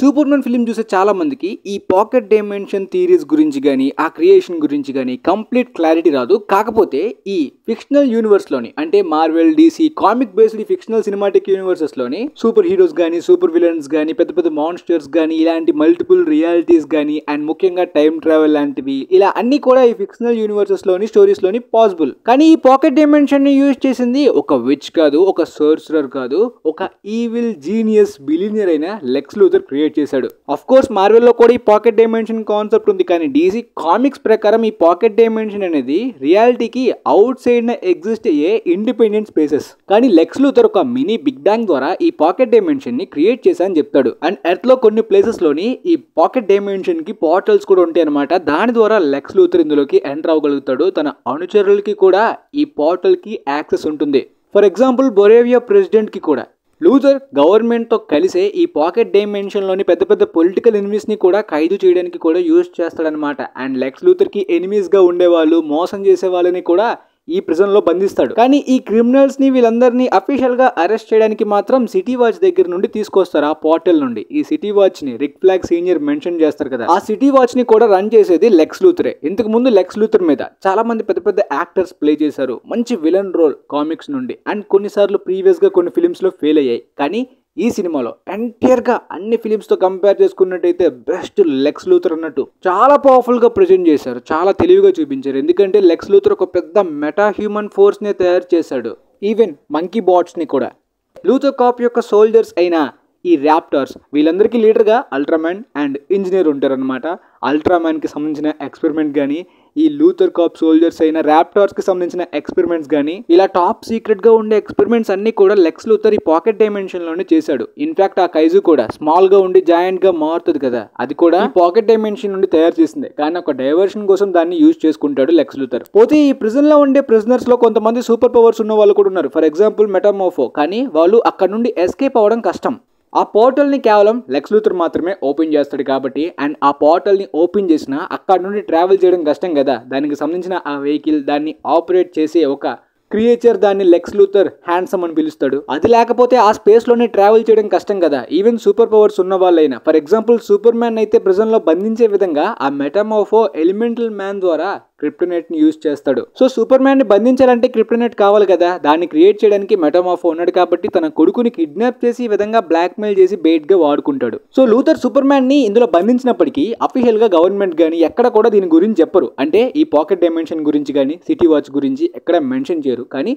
Super man film చూసే చాలా మందికి ఈ పాకెట్ డైమెన్షన్ థియరీస్ గురించి కానీ ఆ క్రియేషన్ గురించి కానీ కంప్లీట్ క్లారిటీ రాదు. కాకపోతే ఈ ఫిక్షనల్ యూనివర్స్ లోని అంటే Marvel, DC comic based fictional cinematic universes లోని సూపర్ హీరోస్ కానీ సూపర్ విలన్స్ కానీ పెద్ద పెద్ద మాన్స్టర్స్ కానీ ఇలాంటి మల్టిపుల్ రియాలిటీస్ కానీ అండ్ ముఖ్యంగా టైం ట్రావెల్ లాంటివి ఇలా అన్ని కూడా ఈ ఫిక్షనల్ యూనివర్సెస్ లోని స్టోరీస్ లోని పాసిబుల్. కానీ ఈ పాకెట్ డైమెన్షన్ ని యూజ్ చేసింది ఒక విచ్ కాదు, ఒక సోర్సరర్ కాదు, ఒక ఈవిల్ జీనియస్ బిలియనర్ అయిన లెక్స్ లూథర్ క్రియేట్ చేశాడు. ఆఫ్ కోర్స్ మార్వెల్ లో కూడా ఈ పాకెట్ డైమెన్షన్ కాన్సెప్ట్ ఉంది. కానీ డీసీ కామిక్స్ ప్రకారం ఈ పాకెట్ డైమెన్షన్ అనేది రియాలిటీకి అవుట్ సైడ్ న ఎగ్జిస్ట్ అయ్యే ఇండిపెండెంట్ స్పేసెస్. కానీ లెక్స్ లూథర్ ఒక మినీ బిగ్ బ్యాంగ్ ద్వారా ఈ పాకెట్ డైమెన్షన్ ని క్రియేట్ చేశా అని చెప్తాడు. అండ్ ఎర్త్ లో కొన్ని ప్లేసెస్ లోని ఈ పాకెట్ డైమెన్షన్ కి పోర్టల్స్ కూడా ఉంటాయి అనమాట. దాని ద్వారా లెక్స్ లూథర్ ఇందులోకి ఎంటర్ అవ్వగలుగుతాడు. తన అనుచరులకి కూడా ఈ పోర్టల్ కి యాక్సెస్ ఉంటుంది. ఫర్ ఎగ్జాంపుల్ బొరేవియా ప్రెసిడెంట్ కి కూడా లూథర్ గవర్నమెంట్ తో కలిసే ఈ పాకెట్ డైమెన్షన్ లోని పెద్ద పెద్ద పొలిటికల్ ఎనిమీస్ ని కూడా ఖైదు చేయడానికి కూడా యూజ్ చేస్తాడనమాట. అండ్ లెక్స్ లూథర్ కి ఎనిమీస్ గా ఉండేవాళ్ళు, మోసం చేసే వాళ్ళని కూడా ఈ ప్రిజన్ లో బంధిస్తాడు. కానీ ఈ క్రిమినల్స్ ని వీళ్ళందరినీ అఫీషియల్ గా అరెస్ట్ చేయడానికి మాత్రం సిటీ వాచ్ దగ్గర నుండి తీసుకొస్తారు. ఆ పోర్టల్ నుండి ఈ సిటీ వాచ్ ని రిక్ ఫ్లాగ్ సీనియర్ మెన్షన్ చేస్తారు కదా, ఆ సిటీ వాచ్ ని కూడా రన్ చేసేది లెక్స్ లూథరే. ఇంతకు ముందు లెక్స్ లూథర్ మీద చాలా మంది పెద్ద పెద్ద యాక్టర్స్ ప్లే చేశారు, మంచి విలన్ రోల్ కామిక్స్ నుండి. అండ్ కొన్నిసార్లు ప్రీవియస్ గా కొన్ని ఫిలిమ్స్ లో ఫెయిల్ అయ్యాయి. కానీ ఈ సినిమాలో ఎంటైర్ గా అన్ని ఫిలిమ్స్ తో కంపేర్ చేసుకున్నట్టయితే బెస్ట్ లెక్స్ లూథర్ అన్నట్టు చాలా పవర్ఫుల్ గా ప్రెజెంట్ చేశారు, చాలా తెలివిగా చూపించారు. ఎందుకంటే లెక్స్ లూథర్ ఒక పెద్ద మెటా హ్యూమన్ ఫోర్స్ ని తయారు చేశాడు, ఈవెన్ మంకీ బాట్స్ ని కూడా. లూథర్ కాప్ యొక్క సోల్జర్స్ అయిన ఈ ర్యాప్టర్స్ వీళ్ళందరికీ లీడర్గా అల్ట్రామ్యాన్ అండ్ ఇంజనీర్ ఉంటారనమాట. అల్ట్రామ్యాన్కి సంబంధించిన ఎక్స్పెరిమెంట్ కానీ ఈ లూథర్ కాప్ సోల్జర్స్ అయిన ర్యాప్టర్స్కి సంబంధించిన ఎక్స్పెరిమెంట్స్ కానీ ఇలా టాప్ సీక్రెట్గా ఉండే ఎక్స్పెరిమెంట్స్ అన్ని కూడా లెక్స్ లూథర్ ఈ పాకెట్ డైమెన్షన్లోనే చేశాడు. ఇన్ఫాక్ట్ ఆ కైజు కూడా స్మాల్గా ఉండి జాయింట్గా మారుతుంది కదా, అది కూడా ఈ పాకెట్ డైమెన్షన్ నుండి తయారు చేసింది. కానీ ఒక డైవర్షన్ కోసం దాన్ని యూజ్ చేసుకుంటాడు లెక్స్ లూథర్. పోతే ఈ ప్రిజన్లో ఉండే ప్రిజనర్స్లో కొంతమంది సూపర్ పవర్స్ ఉన్న వాళ్ళు కూడా ఉన్నారు. For example Metamorpho. కానీ వాళ్ళు అక్కడ నుండి ఎస్కేప్ అవ్వడం కష్టం. ఆ పోర్టల్ని కేవలం లెక్స్ లూథర్ మాత్రమే ఓపెన్ చేస్తాడు కాబట్టి. అండ్ ఆ పోర్టల్ని ఓపెన్ చేసినా అక్కడ నుండి ట్రావెల్ చేయడం కష్టం కదా, దానికి సంబంధించిన ఆ వెహికల్ దాన్ని ఆపరేట్ చేసే ఒక క్రియేచర్ దాన్ని లెక్స్ లూథర్ హ్యాండ్సమ్ అని పిలుస్తాడు. అది లేకపోతే ఆ స్పేస్ లోనే ట్రావెల్ చేయడం కష్టం కదా, ఈవెన్ సూపర్ పవర్స్ ఉన్న వాళ్ళైనా. ఫర్ ఎగ్జాంపుల్ సూపర్ మ్యాన్ అయితే ప్రిజన్ లో బంధించే విధంగా ఆ మెటామోర్ఫో ఎలిమెంటల్ మ్యాన్ ద్వారా క్రిప్టోనైట్ ని యూజ్ చేస్తాడు. సో సూపర్ మ్యాన్ ని బంధించాలంటే క్రిప్టోనైట్ కావాలి కదా, దాన్ని క్రియేట్ చేయడానికి మెటామోర్ఫో ఉన్నాడు కాబట్టి తన కొడుకుని కిడ్నాప్ చేసి ఈ విధంగా బ్లాక్ మెయిల్ చేసి బెయిట్ గా వాడుకుంటాడు. సో లూథర్ సూపర్ మ్యాన్ ని ఇందులో బంధించినప్పటికీ అఫీషియల్ గా గవర్నమెంట్ గానీ ఎక్కడ కూడా దీని గురించి చెప్పరు. అంటే ఈ పాకెట్ డైమెన్షన్ గురించి కానీ సిటీ వాచ్ గురించి ఎక్కడ మెన్షన్ చేయరు. కానీ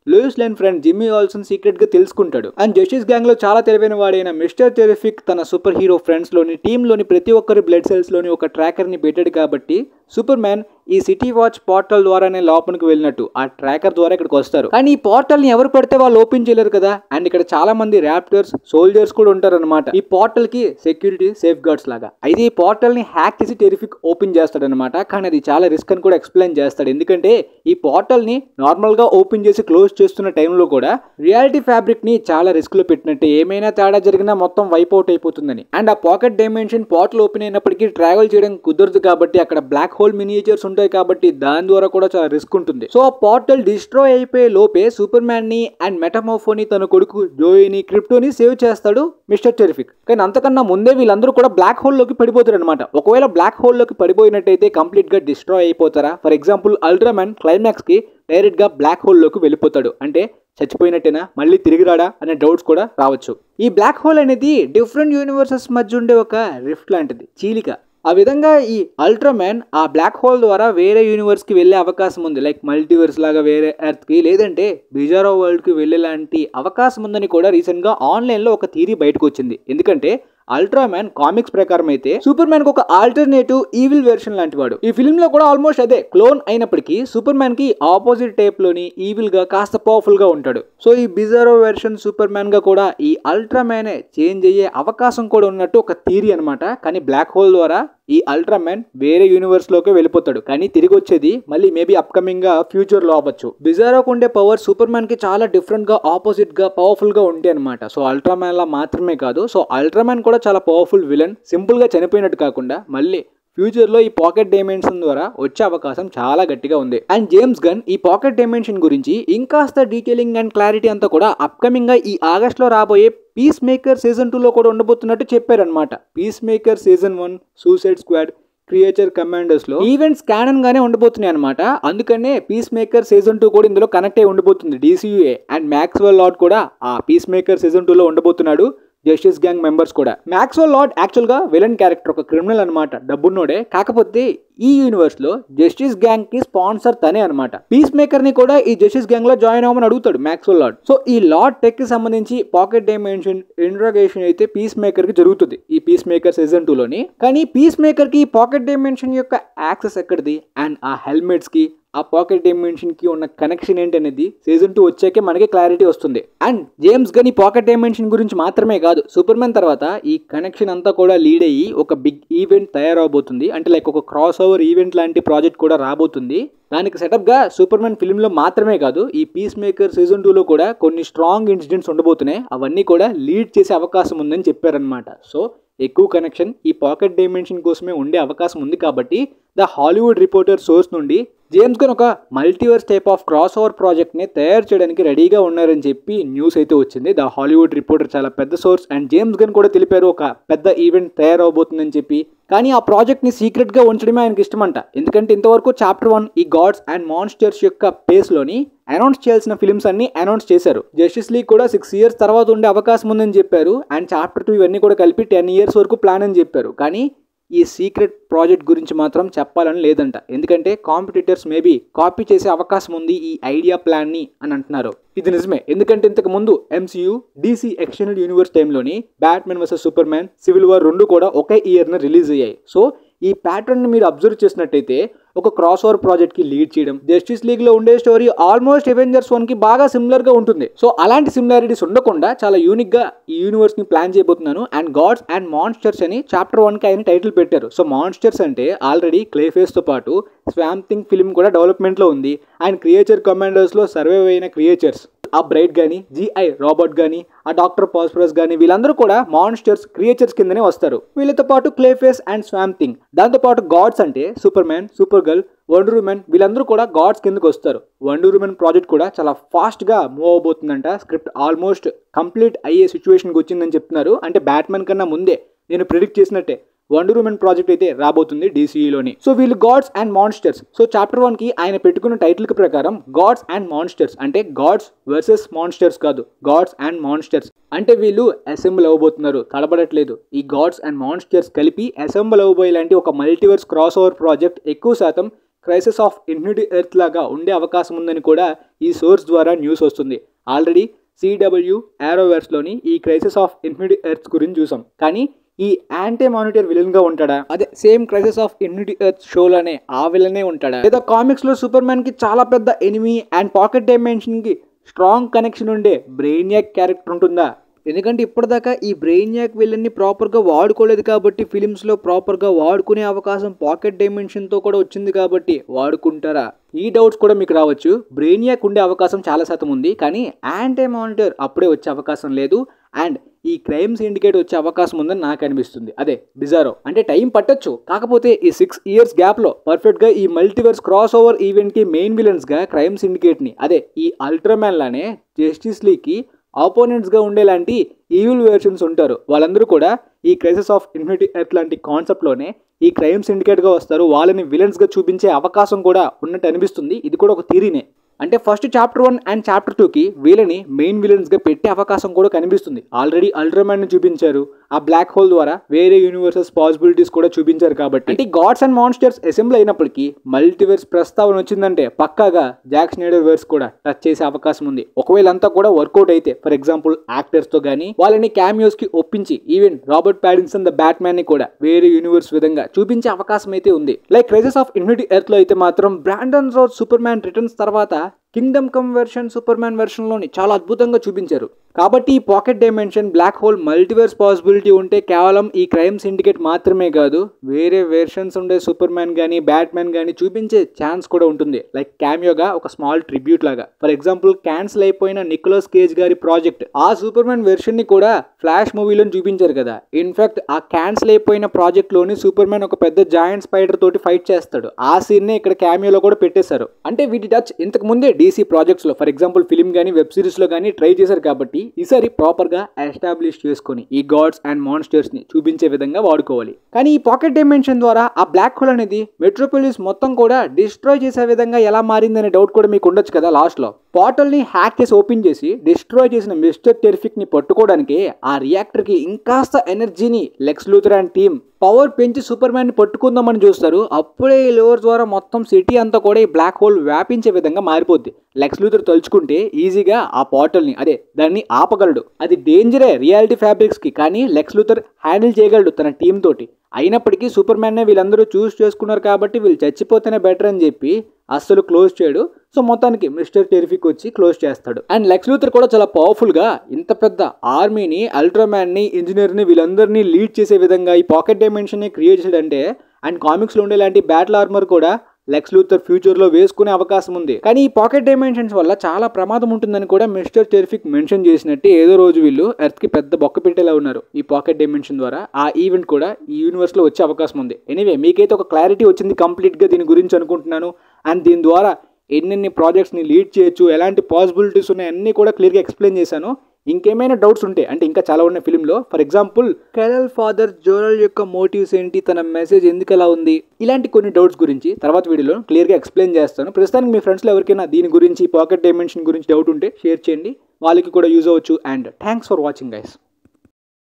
Lois Lane friend Jimmy Olsen secret గా తెలుసుకుంటాడు. అండ్ జస్టిస్ గ్యాంగ్ లో చాలా తెలివైన వాడైన మిస్టర్ టెరిఫిక్ తన సూపర్ హీరో ఫ్రెండ్స్ లోని టీమ్ లోని ప్రతి ఒక్కరి బ్లడ్ సెల్స్ లోని ఒక ట్రాకర్ ని పెట్టాడు కాబట్టి సూపర్ మ్యాన్ ఈ సిటీ వాచ్ పోర్టల్ ద్వారానే లోపలికి వెళ్ళినట్టు ఆ ట్రాకర్ ద్వారా ఇక్కడికి వస్తారు. కానీ ఈ పోర్టల్ ని ఎవరు పడితే వాళ్ళు ఓపెన్ చేయలేరు కదా. అండ్ ఇక్కడ చాలా మంది ర్యాప్టర్స్ సోల్జర్స్ కూడా ఉంటారన్నమాట ఈ పోర్టల్ కి సెక్యూరిటీ సేఫ్ గార్డ్స్ లాగా. అయితే ఈ పోర్టల్ ని హ్యాక్ చేసి టెరిఫిక్ ఓపెన్ చేస్తాడనమాట. కానీ అది చాలా రిస్క్ అని కూడా ఎక్స్ప్లెయిన్ చేస్తాడు. ఎందుకంటే ఈ పోర్టల్ ని నార్మల్ గా ఓపెన్ చేసి క్లోజ్ చేస్తున్న టైంలో కూడా రియాలిటీ ఫ్యాబ్రిక్ ని చాలా రిస్క్ లో పెట్టినట్టే, ఏమైనా తేడా జరిగినా మొత్తం వైప్ అవుట్ అయిపోతుందని. అండ్ ఆ పాకెట్ డైమెన్షన్ పోర్టల్ ఓపెన్ అయినప్పటికీ ట్రావెల్ చేయడం కుదరదు కాబట్టి అక్కడ బ్లాక్ హోల్ మినియేచర్స్ ఉంటాయి కాబట్టి దాని ద్వారా కూడా చాలా రిస్క్ ఉంటుంది. సో ఆ పోర్టల్ డిస్ట్రాయ్ అయిపోయే లోపే సూపర్ మ్యాన్ ని అండ్ మెటామోర్ఫోని తన కొడుకు జోయిని క్రిప్టోని సేవ్ చేస్తాడు మిస్టర్ టెరిఫిక్. కానీ అంతకన్నా ముందే వీళ్ళందరూ కూడా బ్లాక్ హోల్ లోకి పడిపోతారు అనమాట. ఒకవేళ బ్లాక్ హోల్ లోకి పడిపోయినట్టయితే కంప్లీట్ గా డిస్ట్రాయ్ అయిపోతారా? ఫర్ ఎగ్జాంపుల్ అల్ట్రామ్యాన్ క్లైమాక్స్ కి డైరెక్ట్ గా బ్లాక్ హోల్ లోకి వెళ్ళిపోతాడు. అంటే చచ్చిపోయినట్టేనా, మళ్ళీ తిరిగి రాడా అనే డౌట్స్ కూడా రావచ్చు. ఈ బ్లాక్ హోల్ అనేది డిఫరెంట్ యూనివర్సెస్ మధ్య ఉండే ఒక రిఫ్ట్ లాంటిది, చీలిక. ఆ విధంగా ఈ అల్ట్రామ్యాన్ ఆ బ్లాక్ హోల్ ద్వారా వేరే యూనివర్స్ కి వెళ్లే అవకాశం ఉంది. లైక్ మల్టీవర్స్ లాగా వేరే ఎర్త్ కి, లేదంటే బిజారో వరల్డ్ కి వెళ్ళేలాంటి అవకాశం ఉందని కూడా రీసెంట్ గా ఆన్లైన్ లో ఒక థియరీ బయటకు వచ్చింది. ఎందుకంటే అల్ట్రామ్యాన్ కామిక్స్ ప్రకారం అయితే సూపర్ మ్యాన్ కి ఒక ఆల్టర్నేటివ్ ఈవిల్ వెర్షన్ లాంటి వాడు. ఈ ఫిల్మ్ లో కూడా ఆల్మోస్ట్ అదే క్లోన్ అయినప్పటికీ సూపర్ మ్యాన్ కి ఆపోజిట్ టైప్ లోని ఈవిల్ గా కాస్త పవర్ఫుల్ గా ఉంటాడు. సో ఈ బిజారో వెర్షన్ సూపర్ మ్యాన్ గా కూడా ఈ అల్ట్రామ్యానే చేంజ్ అయ్యే అవకాశం కూడా ఉన్నట్టు ఒక థియరీ అనమాట. కానీ బ్లాక్ హోల్ ద్వారా ఈ అల్ట్రామ్యాన్ వేరే యూనివర్స్ లోకి వెళ్ళిపోతాడు. కానీ తిరిగి వచ్చేది మళ్ళీ మేబీ అప్కమింగ్ గా ఫ్యూచర్ లో అవ్వచ్చు. బిజారోకు ఉండే పవర్ సూపర్ మ్యాన్ కి చాలా డిఫరెంట్ గా ఆపోజిట్ గా పవర్ఫుల్ గా ఉంటాయి అనమాట. సో అల్ట్రామ్యాన్ లా మాత్రమే కాదు, సో అల్ట్రామ్యాన్ కూడా చాలా పవర్ఫుల్ విలన్. సింపుల్ గా చనిపోయినట్టు కాకుండా మళ్ళీ ఫ్యూచర్ లో ఈ పాకెట్ డైమెన్షన్ ద్వారా వచ్చే అవకాశం చాలా గట్టిగా ఉంది. అండ్ జేమ్స్ గన్ ఈ పాకెట్ డైమెన్షన్ గురించి ఇంకాస్త డీటెయిలింగ్ అండ్ క్లారిటీ అంతా కూడా అప్కమింగ్ గా ఈ ఆగస్ట్ లో రాబోయే పీస్ మేకర్ సీజన్ 2 లో కూడా ఉండబోతున్నట్టు చెప్పారనమాట. Piece maker season 1, suicide squad, creature commanders లో ఈవెంట్స్ క్యానన్ గానే ఉండబోతున్నాయి అనమాట. అందుకనే పీస్ మేకర్ సీజన్ 2 కూడా ఇందులో కనెక్ట్ అయి ఉండబోతుంది DCUA. అండ్ మ్యాక్స్వెల్ లార్డ్ కూడా ఆ పీస్ మేకర్ సీజన్ 2 లో ఉండబోతున్నాడు. జస్టిస్ గ్యాంగ్ మెంబర్స్ కూడా. మ్యాక్స్వెల్ లార్డ్ యాక్చువల్ గా విలన్ క్యారెక్టర్, ఒక క్రిమినల్ అనమాట, డబ్బున్నోడే. కాకపోతే ఈ యూనివర్స్ లో జస్టిస్ గ్యాంగ్ కి స్పాన్సర్ తనే అనమాట. పీస్ మేకర్ ని కూడా ఈ జస్టిస్ గ్యాంగ్ లో జాయిన్ అవ్వమని అడుగుతాడు మ్యాక్స్వెల్ లార్డ్. సో ఈ లార్డ్ టెక్ కి సంబంధించి పాకెట్ డైమెన్షన్ ఇంట్రోగేషన్ అయితే పీస్ మేకర్ కి జరుగుతుంది ఈ పీస్ మేకర్ సీజన్ 2 లోని. కానీ పీస్ మేకర్ కి పాకెట్ డైమెన్షన్ యొక్క యాక్సెస్ ఎక్కడిది, అండ్ ఆ హెల్మెట్స్ కి ఆ పాకెట్ డైమెన్షన్ కి ఉన్న కనెక్షన్ ఏంటి అనేది సీజన్ 2 వచ్చాకే మనకి క్లారిటీ వస్తుంది. అండ్ జేమ్స్ గన్ ఈ పాకెట్ డైమెన్షన్ గురించి మాత్రమే కాదు, సూపర్ మ్యాన్ తర్వాత ఈ కనెక్షన్ అంతా కూడా లీడ్ అయ్యి ఒక బిగ్ ఈవెంట్ తయారవబోతుంది. అంటే లైక్ ఒక క్రాస్ ఓవర్ ఈవెంట్ లాంటి ప్రాజెక్ట్ కూడా రాబోతుంది. దానికి సెటప్ గా సూపర్ మ్యాన్ ఫిల్మ్ లో మాత్రమే కాదు, ఈ పీస్ మేకర్ సీజన్ 2 లో కూడా కొన్ని స్ట్రాంగ్ ఇన్సిడెంట్స్ ఉండబోతున్నాయి. అవన్నీ కూడా లీడ్ చేసే అవకాశం ఉందని చెప్పారనమాట. సో ఎక్కువ కనెక్షన్ ఈ పాకెట్ డైమెన్షన్ కోసమే ఉండే అవకాశం ఉంది. కాబట్టి ద హాలీవుడ్ రిపోర్టర్ సోర్స్ నుండి జేమ్స్ గన్ ఒక multiverse type of cross over project ని తయారు చేయడానికి రెడీగా ఉన్నారని చెప్పి న్యూస్ అయితే వచ్చింది. ద హాలీవుడ్ రిపోర్టర్ చాలా పెద్ద సోర్స్. అండ్ జేమ్స్ గన్ కూడా తెలిపారు ఒక పెద్ద ఈవెంట్ తయారవబోతుందని చెప్పి. కానీ ఆ ప్రాజెక్ట్ ని సీక్రెట్ గా ఉంచడమే ఆయనకి ఇష్టమంట. ఎందుకంటే ఇంతవరకు చాప్టర్ 1 ఈ గాడ్స్ అండ్ మాన్స్టర్స్ యొక్క పేస్ లోని అనౌన్స్ చేయాల్సిన ఫిల్మ్స్ అన్ని అనౌన్స్ చేశారు. జస్టిస్ లీగ్ కూడా 6 ఇయర్స్ తర్వాత ఉండే అవకాశం ఉందని చెప్పారు. అండ్ చాప్టర్ 2 ఇవన్నీ కూడా కలిపి 10 ఇయర్స్ వరకు ప్లాన్ అని చెప్పారు. కానీ ఈ సీక్రెట్ ప్రాజెక్ట్ గురించి మాత్రం చెప్పాలని లేదంట. ఎందుకంటే కాంపిటీటర్స్ మేబీ కాపీ చేసే అవకాశం ఉంది ఈ ఐడియా ప్లాన్ ని అని అంటున్నారు. ఇది నిజమే. ఎందుకంటే ఇంతకు ముందు MCU DC ఎక్స్టెండెడ్ యూనివర్స్ టైంలోని Batman versus Superman, civil war 2 కూడా ఒకే ఇయర్ న రిలీజ్ అయ్యాయి. సో ఈ ప్యాటర్న్ ని మీరు అబ్జర్వ్ చేసినట్టయితే ఒక క్రాస్ ఓవర్ ప్రాజెక్ట్ కి లీడ్ చేయడం, జస్టిస్ లీగ్ లో ఉండే స్టోరీ ఆల్మోస్ట్ అవెంజర్స్ 1 కి బాగా సిమిలర్ గా ఉంటుంది. సో అలాంటి సిమిలారిటీస్ ఉండకుండా చాలా యూనిక్ గా ఈ యూనివర్స్ ని ప్లాన్ చేయబోతున్నాను. అండ్ గాడ్స్ అండ్ మాన్స్టర్స్ అని చాప్టర్ 1 కి ఆయన టైటిల్ పెట్టారు. సో మాన్స్టర్స్ అంటే ఆల్రెడీ క్లేఫేస్ తో పాటు స్వాంప్ థింగ్ ఫిల్మ్ కూడా డెవలప్మెంట్ లో ఉంది. అండ్ క్రియేచర్ కమాండర్స్ లో సర్వైవ్ అయిన క్రియేచర్స్, ఆ బ్రైట్ కానీ, GI రాబర్ట్ కానీ, ఆ డాక్టర్ పాస్పరస్ కానీ, వీళ్ళందరూ కూడా మాన్స్టర్స్ క్రియేచర్స్ కిందనే వస్తారు. వీళ్ళతో పాటు క్లేఫేస్ అండ్ స్వాంప్ థింగ్. దాంతో పాటు గాడ్స్ అంటే super man, super girl, wonder women, వీళ్ళందరూ కూడా గాడ్స్ కిందకు వస్తారు. వండర్ ఉమెన్ ప్రాజెక్ట్ కూడా చాలా ఫాస్ట్ గా మూవ్ అవబోతుందంట. స్క్రిప్ట్ ఆల్మోస్ట్ కంప్లీట్ అయ్యే సిచ్యువేషన్కి వచ్చిందని చెప్తున్నారు. అంటే బ్యాట్మెన్ కన్నా ముందే నేను ప్రిడిక్ట్ చేసినట్టే వండర్ ఉమెన్ ప్రాజెక్ట్ అయితే రాబోతుంది DCEలోని. సో వీళ్ళు gods and monsters. So chapter 1 కి ఆయన పెట్టుకున్న టైటిల్ కి ప్రకారం గాడ్స్ అండ్ మాన్స్టర్స్ అంటే గాడ్స్ వర్సెస్ మాన్స్టర్స్ కాదు, గాడ్స్ అండ్ మాన్స్టర్స్. అంటే వీళ్ళు అసెంబుల్ అవ్వబోతున్నారు, తడబడట్లేదు. ఈ గాడ్స్ అండ్ మాన్స్టర్స్ కలిపి అసెంబుల్ అవ్వబోయే లాంటి ఒక మల్టీవర్స్ క్రాస్ ఓవర్ ప్రాజెక్ట్ ఎక్కువ శాతం క్రైసిస్ ఆఫ్ ఇన్ఫినిటీ ఎర్త్ లాగా ఉండే అవకాశం ఉందని కూడా ఈ సోర్స్ ద్వారా న్యూస్ వస్తుంది. ఆల్రెడీ CW ఆరోవర్స్లోని ఈ క్రైసిస్ ఆఫ్ ఇన్ఫినిటీ ఎర్త్ గురించి చూసాం. కానీ ఈ యాంటీ మానిటర్ విలన్ గా ఉంటాడా, అదే same crisis of infinity earth షోలోనే ఆ విలనే ఉంటాడా, లేదా కామిక్స్ లో సూపర్ మ్యాన్ కి చాలా పెద్ద ఎనిమీ అండ్ పాకెట్ డైమెన్షన్ కి స్ట్రాంగ్ కనెక్షన్ ఉండే బ్రెయిన్యాక్ క్యారెక్టర్ ఉంటుందా? ఎందుకంటే ఇప్పటిదాకా ఈ బ్రెయిన్యాక్ విలన్ని ప్రాపర్గా వాడుకోలేదు కాబట్టి ఫిలిమ్స్లో ప్రాపర్గా వాడుకునే అవకాశం పాకెట్ డైమెన్షన్తో కూడా వచ్చింది కాబట్టి వాడుకుంటారా? ఈ డౌట్స్ కూడా మీకు రావచ్చు. బ్రెయిన్యాక్ ఉండే అవకాశం చాలా శాతం ఉంది, కానీ యాంటీ మానిటర్ అప్పుడే వచ్చే అవకాశం లేదు. అండ్ ఈ క్రైమ్ సిండికేట్ వచ్చే అవకాశం ఉందని నాకు అనిపిస్తుంది. అదే బిజారో. అంటే టైం పట్టొచ్చు, కాకపోతే ఈ 6 ఇయర్స్ గ్యాప్లో పర్ఫెక్ట్గా ఈ మల్టీవర్స్ క్రాస్ ఓవర్ ఈవెంట్కి మెయిన్ విలన్స్గా క్రైమ్ సిండికేట్ని, అదే ఈ అల్ట్రామ్యాన్ లానే జస్టిస్ లీగ్కి ఆపోనెంట్స్గా ఉండేలాంటి ఈవిల్ వెర్షన్స్ ఉంటారు. వాళ్ళందరూ కూడా ఈ క్రైసిస్ ఆఫ్ ఇన్ఫినిటీ ఎర్త్ లాంటి కాన్సెప్ట్లోనే ఈ క్రైమ్ సిండికేట్గా వస్తారు. వాళ్ళని విలన్స్గా చూపించే అవకాశం కూడా ఉన్నట్టు అనిపిస్తుంది. ఇది కూడా ఒక థియరీనే. అంటే ఫస్ట్ చాప్టర్ 1 అండ్ చాప్టర్ 2కి వీళ్ళని మెయిన్ విలన్స్గా పెట్టే అవకాశం కూడా కనిపిస్తుంది. ఆల్రెడీ అల్ట్రామ్యాన్ని చూపించారు, ఆ బ్లాక్ హోల్ ద్వారా వేరే యూనివర్సెస్ పాసిబిలిటీస్ కూడా చూపించారు. కాబట్టి అంటే గాడ్స్ అండ్ మాన్స్టర్స్ అసెంబ్లీ అయినప్పటికీ మల్టీవర్స్ ప్రస్తావన వచ్చిందంటే పక్కాగా జాక్ స్నైడర్ వర్స్ కూడా టచ్ చేసే అవకాశం ఉంది. ఒకవేళ అంతా కూడా వర్కౌట్ అయితే, ఫర్ ఎగ్జాంపుల్ యాక్టర్స్తో కానీ వాళ్ళని క్యామియోస్కి ఒప్పించి ఈవెన్ రాబర్ట్ ప్యాటిన్సన్ ద బ్యాట్మ్యాన్ని కూడా వేరే యూనివర్స్ విధంగా చూపించే అవకాశం అయితే ఉంది. Like crisis of infinity earth లో అయితే మాత్రం Brandon Routh Superman returns తర్వాత Kingdom Come version Superman version లోని చాలా అద్భుతంగా చూపించారు. కాబట్టి ఈ pocket dimension, black hole, multiverse possibility ఉంటే కేవలం ఈ క్రైమ్ సిండికేట్ మాత్రమే కాదు, వేరే వెర్షన్స్ ఉండే సూపర్ మ్యాన్ కానీ బ్యాట్ మ్యాన్ కానీ చూపించే ఛాన్స్ కూడా ఉంటుంది. లైక్ క్యామియోగా ఒక స్మాల్ ట్రిబ్యూట్ లాగా. ఫర్ ఎగ్జాంపుల్ క్యాన్సిల్ అయిపోయిన నికోలస్ కేజ్ గారి ప్రాజెక్ట్, ఆ సూపర్ మ్యాన్ వెర్షన్ ని కూడా ఫ్లాష్ మూవీలో చూపించారు కదా. ఇన్ఫాక్ట్ ఆ క్యాన్సిల్ అయిపోయిన ప్రాజెక్ట్ లోని సూపర్ మ్యాన్ ఒక పెద్ద జాయింట్ స్పైడర్ తోటి ఫైట్ చేస్తాడు. ఆ సీన్ నే ఇక్కడ క్యామియోలో కూడా పెట్టేశారు. అంటే వీటి టచ్ ఇంతకు ముందే డీసీ ప్రాజెక్ట్స్ లో, ఫర్ ఎగ్జాంపుల్ ఫిల్మ్ గానీ వెబ్ సిరీస్ లో గానీ ట్రై చేశారు. కాబట్టి ఈసారి ప్రాపర్ గా ఎస్టాబ్లిష్ చేసుకుని ఈ గాడ్స్ అండ్ మాన్స్టర్స్ ని చూపించే విధంగా వాడుకోవాలి. కానీ ఈ పాకెట్ డైమెన్షన్ ద్వారా ఆ బ్లాక్ హోల్ అనేది మెట్రోపోలిస్ మొత్తం కూడా డిస్ట్రాయ్ చేసే విధంగా ఎలా మారిందనే డౌట్ కూడా మీకు ఉండొచ్చు కదా. లాస్ట్ లో పోర్టల్ ని హ్యాక్ చేసి ఓపెన్ చేసి డిస్ట్రాయ్ చేసిన మిస్టర్ టెరిఫిక్ ని పట్టుకోవడానికి ఆ రియాక్టర్ కి ఇంకాస్త ఎనర్జీని లెక్స్ లూథర్ అండ్ టీమ్ పవర్ పెంచి సూపర్ మ్యాన్ ని పట్టుకుందామని చూస్తారు. అప్పుడే ఈ లోవర్ ద్వారా మొత్తం సిటీ అంతా కూడా ఈ బ్లాక్ హోల్ వ్యాపించే విధంగా మారిపోద్ది. లెక్స్ లూథర్ తలుచుకుంటే ఈజీగా ఆ పోర్టల్ ని దాన్ని ఆపగలడు. అది డేంజరే రియాలిటీ ఫ్యాబ్రిక్స్ కి, కానీ లెక్స్ లూథర్ హ్యాండిల్ చేయగలడు తన టీమ్ తోటి. అయినప్పటికీ సూపర్ మ్యాన్ నే వీళ్ళందరూ చూస్ చేసుకున్నారు కాబట్టి వీళ్ళు చచ్చిపోతేనే బెటర్ అని చెప్పి అస్సలు క్లోజ్ చేయడు. సో మొత్తానికి మిస్టర్ టెరిఫిక్ వచ్చి క్లోజ్ చేస్తాడు. అండ్ లెక్స్ లూథర్ కూడా చాలా పవర్ఫుల్ గా ఇంత పెద్ద ఆర్మీని, అల్ట్రామ్యాన్ ని, ఇంజనీర్ ని వీళ్ళందరినీ లీడ్ చేసే విధంగా ఈ పాకెట్ డైమెన్షన్ ని క్రియేట్ చేశాడంటే, అండ్ కామిక్స్ లో ఉండే లాంటి బ్యాటిల్ ఆర్మర్ కూడా లెక్స్ లూథర్ ఫ్యూచర్ లో వేసుకునే అవకాశం ఉంది. కానీ ఈ పాకెట్ డైమెన్షన్స్ వల్ల చాలా ప్రమాదం ఉంటుందని కూడా మిస్టర్ టెరిఫిక్ మెన్షన్ చేసినట్టు ఏదో రోజు వీళ్ళు ఎర్త్ కి పెద్ద బొక్క పెట్టేలా ఉన్నారు. ఈ పాకెట్ డైమెన్షన్ ద్వారా ఆ ఈవెంట్ కూడా ఈ యూనివర్స్ లో వచ్చే అవకాశం ఉంది. ఎనీవే మీకైతే ఒక క్లారిటీ వచ్చింది కంప్లీట్ గా దీని గురించి అనుకుంటున్నాను. అండ్ దీని ద్వారా ఎన్నెన్ని ప్రాజెక్ట్స్ ని లీడ్ చేయొచ్చు, ఎలాంటి పాసిబిలిటీస్ ఉన్నాయి అన్ని కూడా క్లియర్ గా ఎక్స్ప్లెయిన్ చేశాను. ఇంకేమైనా డౌట్స్ ఉంటే, అంటే ఇంకా చాలా ఉన్నాయి ఫిల్మ్లో, ఫర్ ఎగ్జాంపుల్ కెరల్ ఫాదర్ జోరల్ యొక్క మోటివ్స్ ఏంటి, తన మెసేజ్ ఎందుకు అలా ఉంది, ఇలాంటి కొన్ని డౌట్స్ గురించి తర్వాత వీడియోలో క్లియర్గా ఎక్స్ప్లెయిన్ చేస్తాను. ప్రస్తుతానికి మీ ఫ్రెండ్స్లో ఎవరికైనా దీని గురించి, పాకెట్ డైమెన్షన్ గురించి డౌట్ ఉంటే షేర్ చేయండి, వాళ్ళకి కూడా యూజ్ అవ్వచ్చు. And thanks for watching guys.